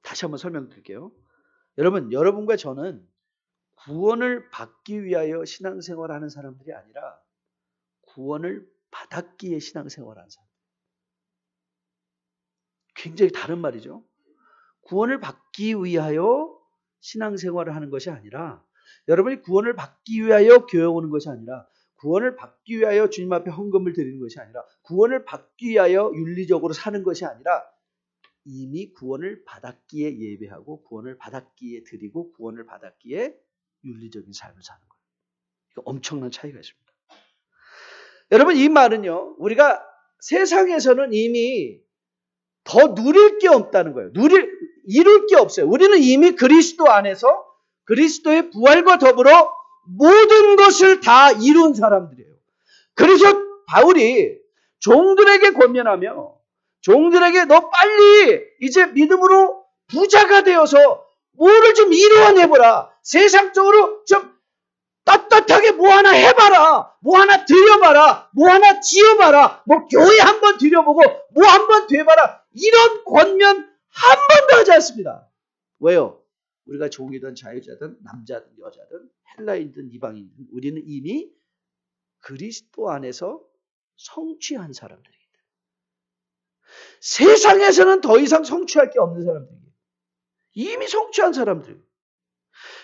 다시 한번 설명드릴게요. 여러분과 저는 구원을 받기 위하여 신앙생활하는 사람들이 아니라 구원을 받았기에 신앙생활하는 사람들. 굉장히 다른 말이죠. 구원을 받기 위하여 신앙생활을 하는 것이 아니라 여러분이 구원을 받기 위하여 교회 오는 것이 아니라 구원을 받기 위하여 주님 앞에 헌금을 드리는 것이 아니라 구원을 받기 위하여 윤리적으로 사는 것이 아니라 이미 구원을 받았기에 예배하고 구원을 받았기에 드리고 구원을 받았기에 윤리적인 삶을 사는 거예요. 이거 엄청난 차이가 있습니다. 여러분 이 말은요. 우리가 세상에서는 이미 더 누릴 게 없다는 거예요. 이룰 게 없어요. 우리는 이미 그리스도 안에서 그리스도의 부활과 더불어 모든 것을 다 이룬 사람들이에요. 그래서 바울이 종들에게 권면하며 종들에게 너 빨리 이제 믿음으로 부자가 되어서 뭐를 좀 이루어내보라. 세상적으로 좀 떳떳하게 뭐 하나 해봐라. 뭐 하나 드려봐라. 뭐 하나 지어봐라. 뭐 교회 한번 드려보고 뭐 한번 돼봐라. 이런 권면 한 번도 하지 않습니다. 왜요? 우리가 종이든 자유자든 남자든 여자든 헬라인든 이방인든 우리는 이미 그리스도 안에서 성취한 사람들이에요. 세상에서는 더 이상 성취할 게 없는 사람들이에요. 이미 성취한 사람들이에요.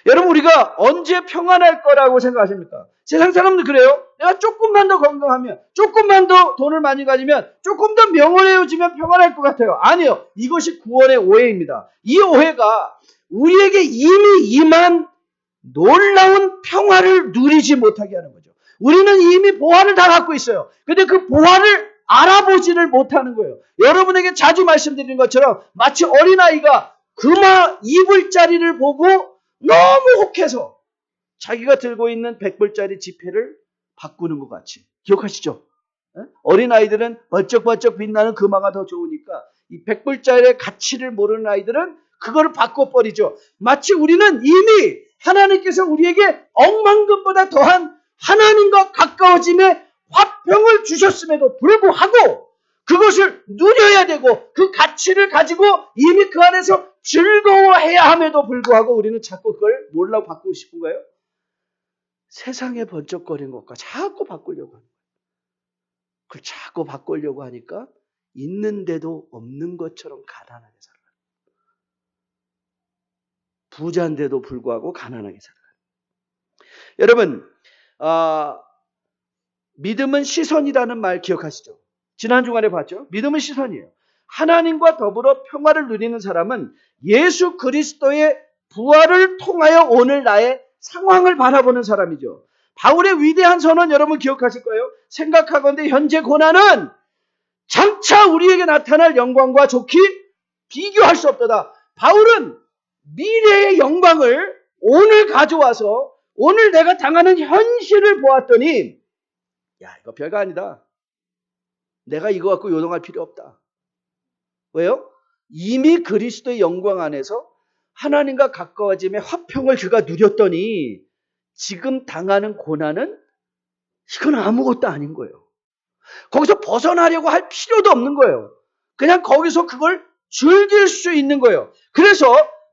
여러분 우리가 언제 평안할 거라고 생각하십니까? 세상 사람들 그래요. 내가 조금만 더 건강하면 조금만 더 돈을 많이 가지면 조금 더 명언해지면 평안할 것 같아요. 아니요. 이것이 구원의 오해입니다. 이 오해가 우리에게 이미 임한 놀라운 평화를 누리지 못하게 하는 거죠. 우리는 이미 보화를 다 갖고 있어요. 근데 그 보화를 알아보지를 못하는 거예요. 여러분에게 자주 말씀드리는 것처럼 마치 어린아이가 금화 2불짜리를 보고 너무 혹해서 자기가 들고 있는 100불짜리 지폐를 바꾸는 것 같이. 기억하시죠? 어린아이들은 번쩍번쩍 빛나는 금화가 더 좋으니까 이 100불짜리의 가치를 모르는 아이들은 그걸 바꿔버리죠. 마치 우리는 이미 하나님께서 우리에게 억만금보다 더한 하나님과 가까워짐의 화평을 주셨음에도 불구하고 그것을 누려야 되고 그 가치를 가지고 이미 그 안에서 즐거워해야 함에도 불구하고 우리는 자꾸 그걸 뭘로 바꾸고 싶은 거예요? 세상에 번쩍거리는 것과 자꾸 바꾸려고 하는 거예요. 그걸 자꾸 바꾸려고 하니까 있는데도 없는 것처럼 가난하게 살아요. 부자인데도 불구하고 가난하게 살아요. 여러분, 믿음은 시선이라는 말 기억하시죠? 지난 주간에 봤죠? 믿음은 시선이에요. 하나님과 더불어 평화를 누리는 사람은 예수 그리스도의 부활을 통하여 오늘 나의 상황을 바라보는 사람이죠. 바울의 위대한 선언 여러분 기억하실 거예요. 생각하건대 현재 고난은 장차 우리에게 나타날 영광과 좋게 비교할 수 없도다. 바울은 미래의 영광을 오늘 가져와서 오늘 내가 당하는 현실을 보았더니 야, 이거 별거 아니다. 내가 이거 갖고 요동할 필요 없다. 왜요? 이미 그리스도의 영광 안에서 하나님과 가까워짐의 화평을 그가 누렸더니 지금 당하는 고난은 이건 아무것도 아닌 거예요. 거기서 벗어나려고 할 필요도 없는 거예요. 그냥 거기서 그걸 즐길 수 있는 거예요. 그래서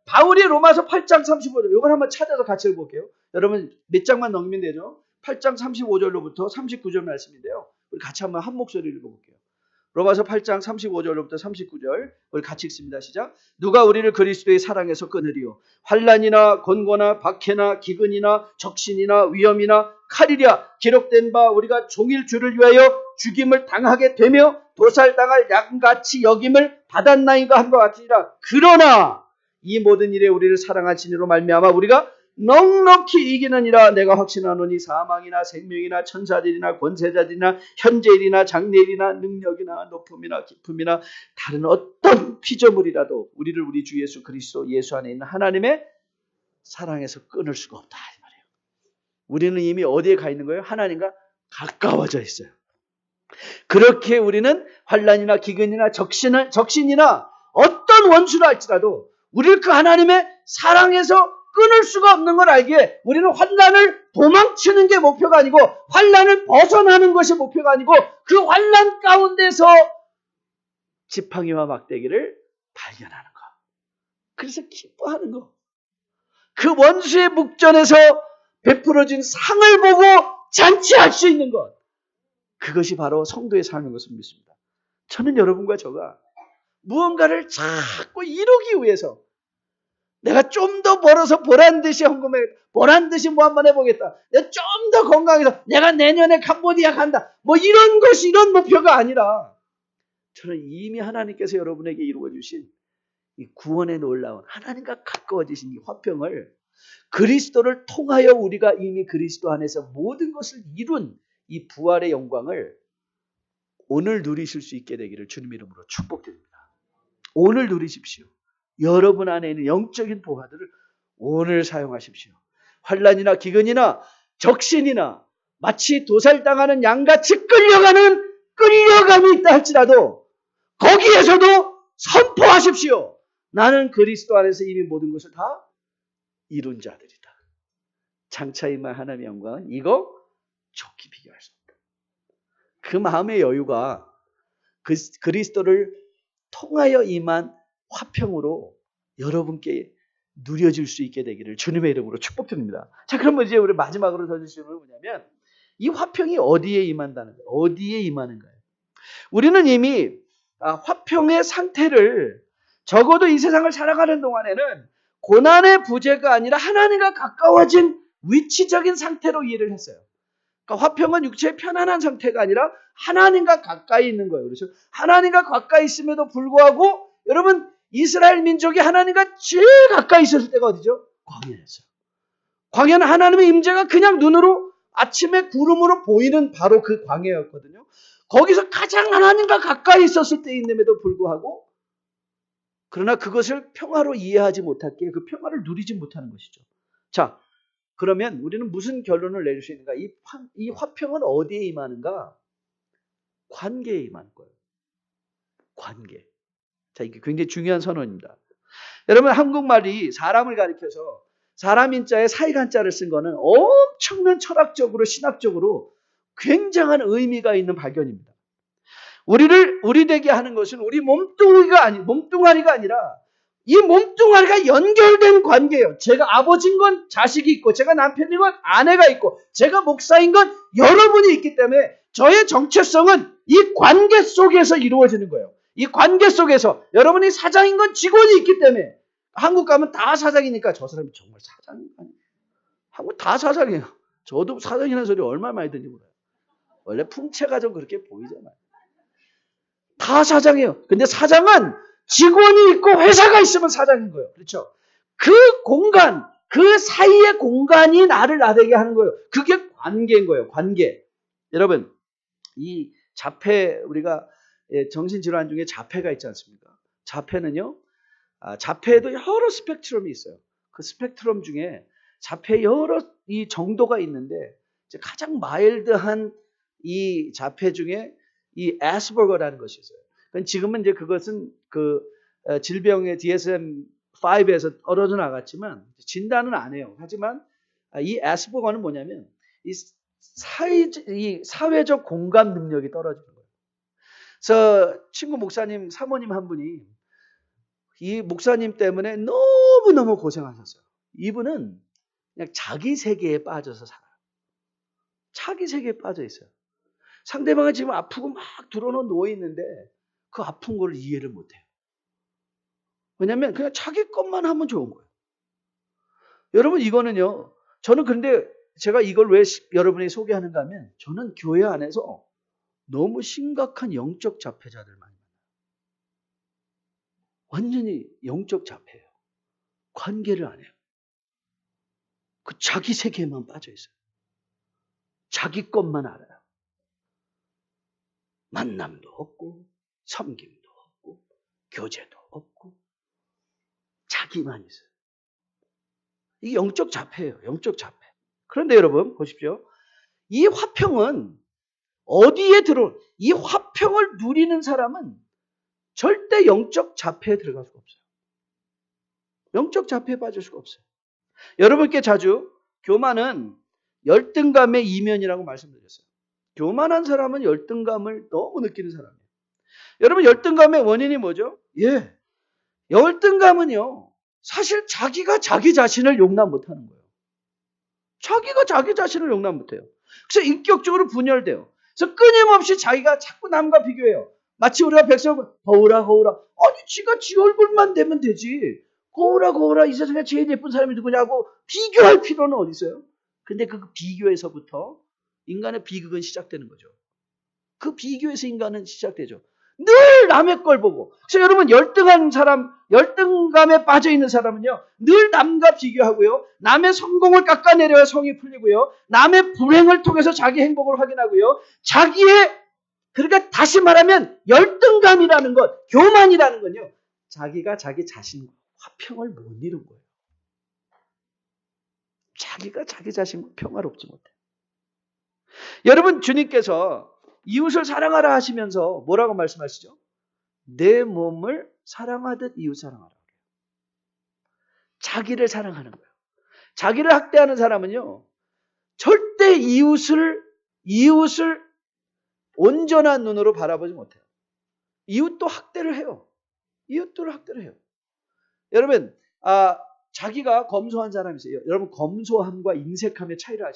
바울이 로마서 8장 35절 이걸 한번 찾아서 같이 읽어볼게요. 여러분 몇 장만 넘기면 되죠. 8장 35절로부터 39절 말씀인데요. 우리 같이 한번 한 목소리로 읽어볼게요. 로마서 8장 35절로부터 39절 우리 같이 읽습니다. 시작. 누가 우리를 그리스도의 사랑에서 끊으리요. 환난이나 곤고나 박해나 기근이나 적신이나 위험이나 칼이랴 기록된 바 우리가 종일 주를 위하여 죽임을 당하게 되며 도살당할 양같이 여김을 받았나이가 한 것 같으니라. 그러나 이 모든 일에 우리를 사랑하시니로 말미암아 우리가 넉넉히 이기느니라. 내가 확신하노니 사망이나 생명이나 천사들이나 권세자들이나 현재일이나 장래일이나 능력이나 높음이나 깊음이나 다른 어떤 피조물이라도 우리를 우리 주 예수 그리스도 예수 안에 있는 하나님의 사랑에서 끊을 수가 없다 이 말이에요. 우리는 이미 어디에 가 있는 거예요? 하나님과 가까워져 있어요. 그렇게 우리는 환난이나 기근이나 적신이나 어떤 원수라 할지라도 우리를 그 하나님의 사랑에서 끊을 수가 없는 걸 알기에 우리는 환난을 도망치는 게 목표가 아니고 환난을 벗어나는 것이 목표가 아니고 그 환난 가운데서 지팡이와 막대기를 발견하는 것. 그래서 기뻐하는 것. 그 원수의 목전에서 베풀어진 상을 보고 잔치할 수 있는 것. 그것이 바로 성도의 삶인 것을 믿습니다. 저는 여러분과 저가 무언가를 자꾸 이루기 위해서 내가 좀 더 벌어서 보란듯이 헌금해, 보란듯이 뭐 한번 해보겠다. 내가 좀 더 건강해서 내가 내년에 캄보디아 간다. 뭐 이런 것이 이런 목표가 아니라 저는 이미 하나님께서 여러분에게 이루어주신 이 구원의 놀라운 하나님과 가까워지신 이 화평을 그리스도를 통하여 우리가 이미 그리스도 안에서 모든 것을 이룬 이 부활의 영광을 오늘 누리실 수 있게 되기를 주님 이름으로 축복드립니다. 오늘 누리십시오. 여러분 안에 있는 영적인 보화들을 오늘 사용하십시오. 환난이나 기근이나 적신이나 마치 도살당하는 양같이 끌려감이 있다 할지라도 거기에서도 선포하십시오. 나는 그리스도 안에서 이미 모든 것을 다 이룬 자들이다. 장차 임할 하나님의 영광은 이거 좋게 비교할 수 없다. 그 마음의 여유가 그리스도를 통하여 임한 화평으로 여러분께 누려질 수 있게 되기를 주님의 이름으로 축복드립니다. 자, 그러면 이제 우리 마지막으로 던질 질문은 뭐냐면 이 화평이 어디에 임한다는 거예요? 어디에 임하는 거예요? 우리는 이미 화평의 상태를 적어도 이 세상을 살아가는 동안에는 고난의 부재가 아니라 하나님과 가까워진 위치적인 상태로 이해를 했어요. 그러니까 화평은 육체의 편안한 상태가 아니라 하나님과 가까이 있는 거예요. 그래서 하나님과 가까이 있음에도 불구하고 여러분 이스라엘 민족이 하나님과 제일 가까이 있었을 때가 어디죠? 광야였어요. 광야는 하나님의 임재가 그냥 눈으로 아침에 구름으로 보이는 바로 그 광야였거든요. 거기서 가장 하나님과 가까이 있었을 때임에도 불구하고 그러나 그것을 평화로 이해하지 못했기에 그 평화를 누리지 못하는 것이죠. 자, 그러면 우리는 무슨 결론을 내릴 수 있는가? 이 화평은 어디에 임하는가? 관계에 임하는 거예요. 관계. 자, 이게 굉장히 중요한 선언입니다. 여러분, 한국말이 사람을 가리켜서 사람 인자에 사이간자를 쓴 거는 엄청난 철학적으로 신학적으로 굉장한 의미가 있는 발견입니다. 우리 되게 하는 것은 우리 몸뚱아리가 아니라 이 몸뚱아리가 연결된 관계예요. 제가 아버지인 건 자식이 있고, 제가 남편인 건 아내가 있고, 제가 목사인 건 여러분이 있기 때문에 저의 정체성은 이 관계 속에서 이루어지는 거예요. 이 관계 속에서 여러분이 사장인 건 직원이 있기 때문에 한국 가면 다 사장이니까 저 사람이 정말 사장인가? 한국 다 사장이에요. 저도 사장이라는 소리 얼마나 많이 듣는지 몰라요. 원래 풍채가 좀 그렇게 보이잖아요. 다 사장이에요. 근데 사장은 직원이 있고 회사가 있으면 사장인 거예요. 그렇죠? 그 공간, 그 사이의 공간이 나를 나대게 하는 거예요. 그게 관계인 거예요. 관계. 여러분, 이 자폐, 우리가 정신질환 중에 자폐가 있지 않습니까? 자폐는요, 자폐에도 여러 스펙트럼이 있어요. 그 스펙트럼 중에 자폐 여러 이 정도가 있는데, 가장 마일드한 이 자폐 중에 이 애스버거라는 것이 있어요. 지금은 이제 그것은 그 질병의 DSM-5에서 떨어져 나갔지만 진단은 안 해요. 하지만 이 애스버거는 뭐냐면 이 사회적 공감 능력이 떨어지는 거예요. 그래서 친구 목사님, 사모님 한 분이 이 목사님 때문에 너무너무 고생하셨어요. 이분은 그냥 자기 세계에 빠져서 살아요. 자기 세계에 빠져 있어요. 상대방은 지금 아프고 막 들어놓은 누워 있는데 그 아픈 걸 이해를 못해요. 왜냐하면 그냥 자기 것만 하면 좋은 거예요. 여러분 이거는요. 저는 근데 제가 이걸 왜 여러분이 소개하는가 하면 저는 교회 안에서 너무 심각한 영적 자폐자들 많이 만나요. 완전히 영적 자폐예요. 관계를 안 해요. 그 자기 세계에만 빠져 있어요. 자기 것만 알아요. 만남도 없고 섬김도 없고 교제도 없고 자기만 있어요. 이게 영적 자폐예요. 영적 자폐. 그런데 여러분 보십시오. 이 화평은 어디에 이 화평을 누리는 사람은 절대 영적 자폐에 들어갈 수가 없어요. 영적 자폐에 빠질 수가 없어요. 여러분께 자주 교만은 열등감의 이면이라고 말씀드렸어요. 교만한 사람은 열등감을 너무 느끼는 사람이에요. 여러분 열등감의 원인이 뭐죠? 열등감은요. 사실 자기가 자기 자신을 용납 못하는 거예요. 자기가 자기 자신을 용납 못해요. 그래서 인격적으로 분열돼요. 그래서 끊임없이 자기가 자꾸 남과 비교해요. 마치 우리가 백성을 거울아 아니 지가 지 얼굴만 되면 되지. 거울아 이 세상에 제일 예쁜 사람이 누구냐고 비교할 필요는 어디 있어요? 근데 그 비교에서부터 인간의 비극은 시작되는 거죠. 그 비교에서 인간은 시작되죠. 늘 남의 걸 보고. 그래서 여러분 열등한 사람, 열등감에 빠져 있는 사람은요. 늘 남과 비교하고요. 남의 성공을 깎아내려야 성이 풀리고요. 남의 불행을 통해서 자기 행복을 확인하고요. 그러니까 다시 말하면 열등감이라는 것, 교만이라는 건요. 자기가 자기 자신과 화평을 못 이룬 거예요. 자기가 자기 자신과 평화롭지 못해요. 여러분 주님께서 이웃을 사랑하라 하시면서 뭐라고 말씀하시죠? 내 몸을 사랑하듯 이웃 사랑하라. 자기를 사랑하는 거예요. 자기를 학대하는 사람은요. 절대 이웃을 온전한 눈으로 바라보지 못해요. 이웃도 학대를 해요. 이웃들을 학대를 해요. 여러분 자기가 검소한 사람이 있어요. 여러분 검소함과 인색함의 차이를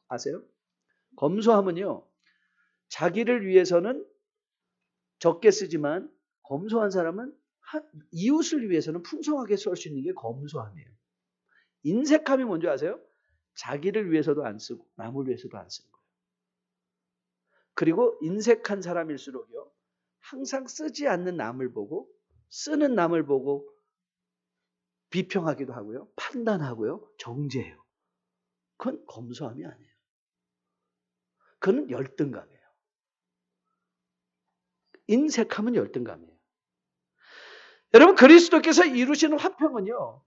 아세요? 검소함은요. 자기를 위해서는 적게 쓰지만 검소한 사람은 이웃을 위해서는 풍성하게 쓸 수 있는 게 검소함이에요. 인색함이 뭔지 아세요? 자기를 위해서도 안 쓰고 남을 위해서도 안 쓰는 거예요. 그리고 인색한 사람일수록요. 항상 쓰지 않는 남을 보고 쓰는 남을 보고 비평하기도 하고요. 판단하고요. 정죄해요. 그건 검소함이 아니에요. 그건 열등감이에요. 인색함은 열등감이에요. 여러분 그리스도께서 이루시는 화평은요.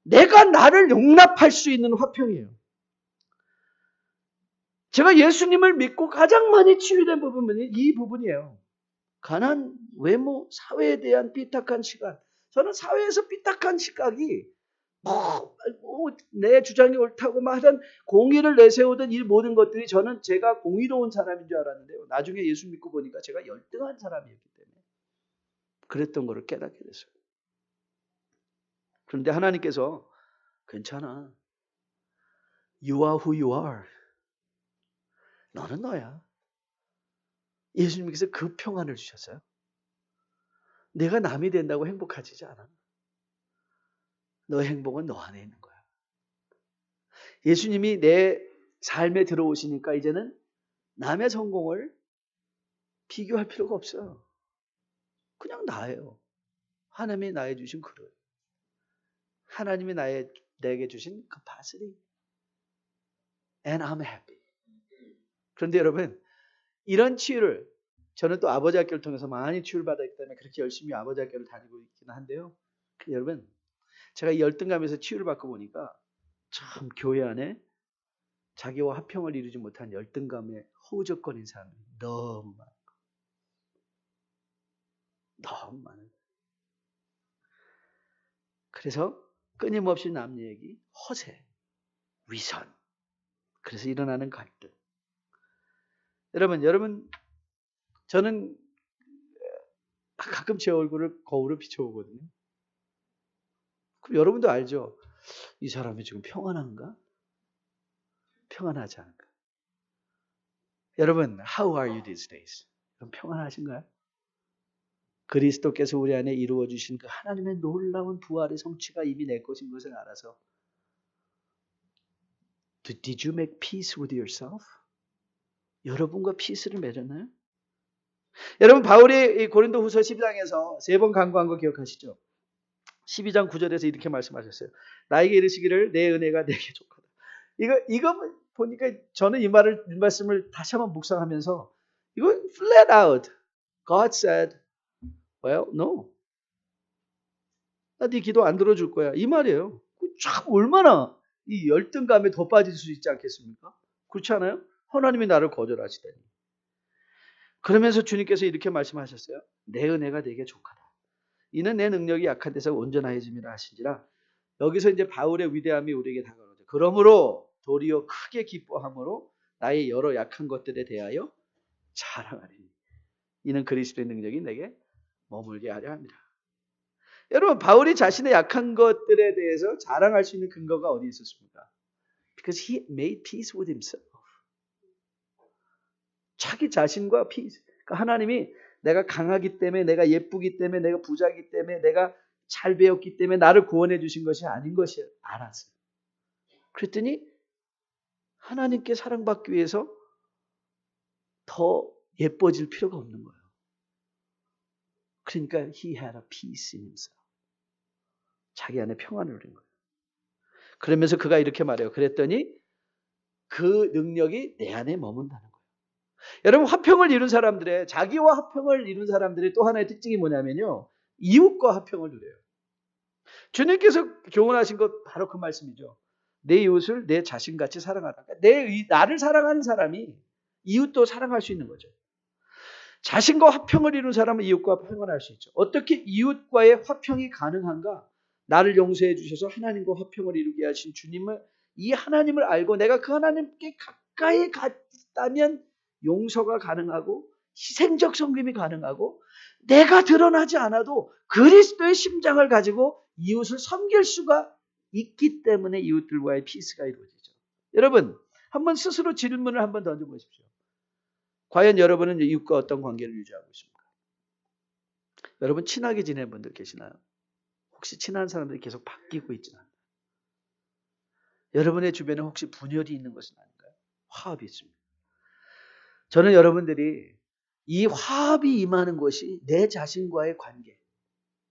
내가 나를 용납할 수 있는 화평이에요. 제가 예수님을 믿고 가장 많이 치유된 부분은 이 부분이에요. 가난, 외모, 사회에 대한 삐딱한 시각. 저는 사회에서 삐딱한 시각이 내 주장이 옳다고 하던 공의를 내세우던 이 모든 것들이 저는 제가 공의로운 사람인 줄 알았는데요. 나중에 예수 믿고 보니까 제가 열등한 사람이었기 때문에 그랬던 것을 깨닫게 됐어요. 그런데 하나님께서 괜찮아. You are who you are. 너는 너야. 예수님께서 그 평안을 주셨어요. 내가 남이 된다고 행복하지 않아. 너의 행복은 너 안에 있는 거야. 예수님이 내 삶에 들어오시니까 이제는 남의 성공을 비교할 필요가 없어요. 그냥 나예요. 하나님이 나에 주신 그릇. 하나님이 내게 주신 capacity. And I'm happy. 그런데 여러분, 이런 치유를 저는 또 아버지 학교를 통해서 많이 치유를 받았기 때문에 그렇게 열심히 아버지 학교를 다니고 있기는 한데요. 여러분, 제가 이 열등감에서 치유를 받고 보니까 참 교회 안에 자기와 화평을 이루지 못한 열등감에 허우적거린 사람이 너무 많아요. 너무 많아요. 그래서 끊임없이 남 얘기, 허세, 위선. 그래서 일어나는 갈등. 여러분, 저는 가끔 제 얼굴을 거울을 비춰보거든요. 그럼 여러분도 알죠? 이 사람이 지금 평안한가? 평안하지 않은가? 여러분, how are you these days? 그럼 평안하신가요? 그리스도께서 우리 안에 이루어 주신 그 하나님의 놀라운 부활의 성취가 이미 내 것인 것을 알아서 Did you make peace with yourself? 여러분과 피스를 맺었나요? 여러분, 바울이 고린도 후서 12장에서 3번 간구한 거 기억하시죠? 12장 9절에서 이렇게 말씀하셨어요. 나에게 이르시기를 내 은혜가 내게 족하다. 이거 보니까 저는 이 말씀을 다시 한번 묵상하면서 이거 flat out. God said, well, no. 나 네 기도 안 들어줄 거야. 이 말이에요. 참 얼마나 이 열등감에 더 빠질 수 있지 않겠습니까? 그렇지 않아요? 하나님이 나를 거절하시다니. 그러면서 주님께서 이렇게 말씀하셨어요. 내 은혜가 내게 족하다. 이는 내 능력이 약한 데서 온전하여짐이라 하신지라. 여기서 이제 바울의 위대함이 우리에게 다가오죠. 그러므로 도리어 크게 기뻐함으로 나의 여러 약한 것들에 대하여 자랑하리니. 이는 그리스도의 능력이 내게 머물게 하려 합니다. 여러분, 바울이 자신의 약한 것들에 대해서 자랑할 수 있는 근거가 어디 있었습니까? Because he made peace with himself. 자기 자신과 peace. 그러니까 하나님이 내가 강하기 때문에, 내가 예쁘기 때문에, 내가 부자이기 때문에, 내가 잘 배웠기 때문에 나를 구원해 주신 것이 아닌 것이 알았어요. 그랬더니 하나님께 사랑받기 위해서 더 예뻐질 필요가 없는 거예요. 그러니까 he had a peace in himself. 자기 안에 평안을 누린 거예요. 그러면서 그가 이렇게 말해요. 그랬더니 그 능력이 내 안에 머문다는 거예요. 여러분, 화평을 이룬 사람들의, 자기와 화평을 이룬 사람들의 또 하나의 특징이 뭐냐면요, 이웃과 화평을 누려요. 주님께서 교훈하신 것 바로 그 말씀이죠. 내 이웃을 내 자신같이 사랑하라. 나를 사랑하는 사람이 이웃도 사랑할 수 있는 거죠. 자신과 화평을 이룬 사람은 이웃과 화평을 수 있죠. 어떻게 이웃과의 화평이 가능한가? 나를 용서해 주셔서 하나님과 화평을 이루게 하신 주님을, 이 하나님을 알고 내가 그 하나님께 가까이 갔다면 용서가 가능하고 희생적 섬김이 가능하고 내가 드러나지 않아도 그리스도의 심장을 가지고 이웃을 섬길 수가 있기 때문에 이웃들과의 피스가 이루어지죠. 여러분, 한번 스스로 질문을 한번 던져보십시오. 과연 여러분은 이웃과 어떤 관계를 유지하고 있습니까? 여러분, 친하게 지내는 분들 계시나요? 혹시 친한 사람들이 계속 바뀌고 있지는 않나요? 여러분의 주변에 혹시 분열이 있는 것은 아닌가요? 화합이 있습니다. 저는 여러분들이 이 화합이 임하는 것이 내 자신과의 관계,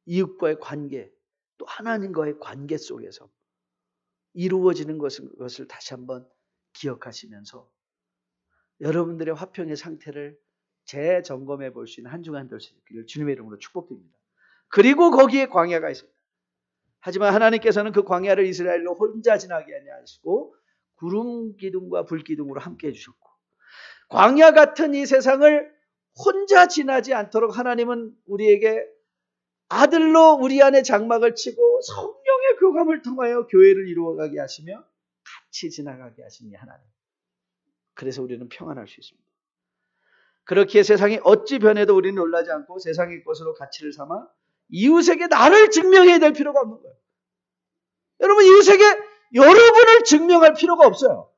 이웃과의 관계, 또 하나님과의 관계 속에서 이루어지는 것을 다시 한번 기억하시면서 여러분들의 화평의 상태를 재점검해 볼 수 있는 한 주간 될 수 있기를 주님의 이름으로 축복드립니다. 그리고 거기에 광야가 있습니다. 하지만 하나님께서는 그 광야를 이스라엘로 혼자 지나게 하시고 구름 기둥과 불 기둥으로 함께 해주셨고, 광야 같은 이 세상을 혼자 지나지 않도록 하나님은 우리에게 아들로 우리 안에 장막을 치고 성령의 교감을 통하여 교회를 이루어가게 하시며 같이 지나가게 하신 이 하나님. 그래서 우리는 평안할 수 있습니다. 그렇게 세상이 어찌 변해도 우리는 놀라지 않고 세상의 것으로 가치를 삼아 이웃에게 나를 증명해야 될 필요가 없는 거예요. 여러분, 이웃에게 여러분을 증명할 필요가 없어요.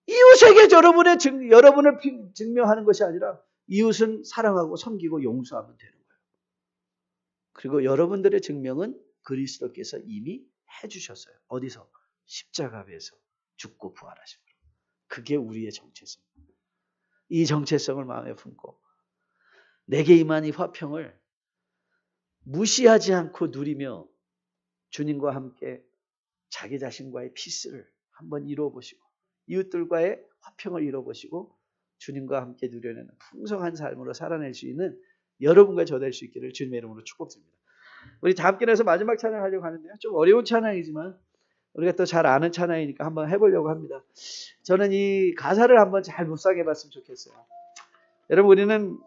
이웃에게 여러분을 증명하는 것이 아니라 이웃은 사랑하고 섬기고 용서하면 되는 거예요. 그리고 여러분들의 증명은 그리스도께서 이미 해주셨어요. 어디서? 십자가에서 죽고 부활하신 거예요. 그게 우리의 정체성. 이 정체성을 마음에 품고 내게 임한 이 화평을 무시하지 않고 누리며 주님과 함께 자기 자신과의 피스를 한번 이루어보시고 이웃들과의 화평을 이루어보시고 주님과 함께 누려내는 풍성한 삶으로 살아낼 수 있는 여러분과 저 될 수 있기를 주님의 이름으로 축복드립니다. 우리 다 함께 해서 마지막 찬양하려고 하는데요. 좀 어려운 찬양이지만 우리가 또 잘 아는 찬양이니까 한번 해보려고 합니다. 저는 이 가사를 한번 잘 묵상해 봤으면 좋겠어요. 여러분, 우리는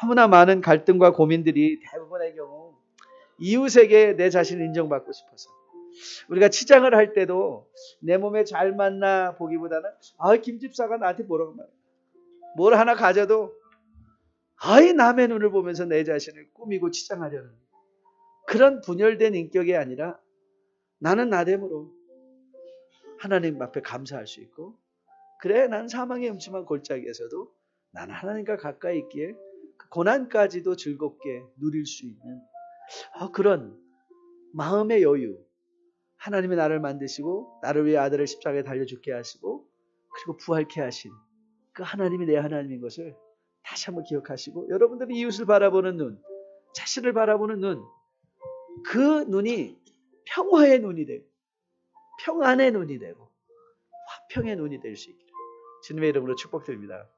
너무나 많은 갈등과 고민들이 대부분의 경우 이웃에게 내 자신을 인정받고 싶어서 우리가 치장을 할 때도 내 몸에 잘 맞나 보기보다는 김집사가 나한테 뭐라고 말해. 뭘 하나 가져도 남의 눈을 보면서 내 자신을 꾸미고 치장하려는 그런 분열된 인격이 아니라 나는 나됨으로 하나님 앞에 감사할 수 있고 그래 난 사망의 음침한 골짜기에서도 나는 하나님과 가까이 있기에 그 고난까지도 즐겁게 누릴 수 있는 그런 마음의 여유 하나님이 나를 만드시고 나를 위해 아들을 십자가에 달려 죽게 하시고 그리고 부활케 하신 그 하나님이 내 하나님인 것을 다시 한번 기억하시고 여러분들이 이웃을 바라보는 눈 자신을 바라보는 눈 그 눈이 평화의 눈이 되고 평안의 눈이 되고 화평의 눈이 될 수 있기를 주님의 이름으로 축복드립니다.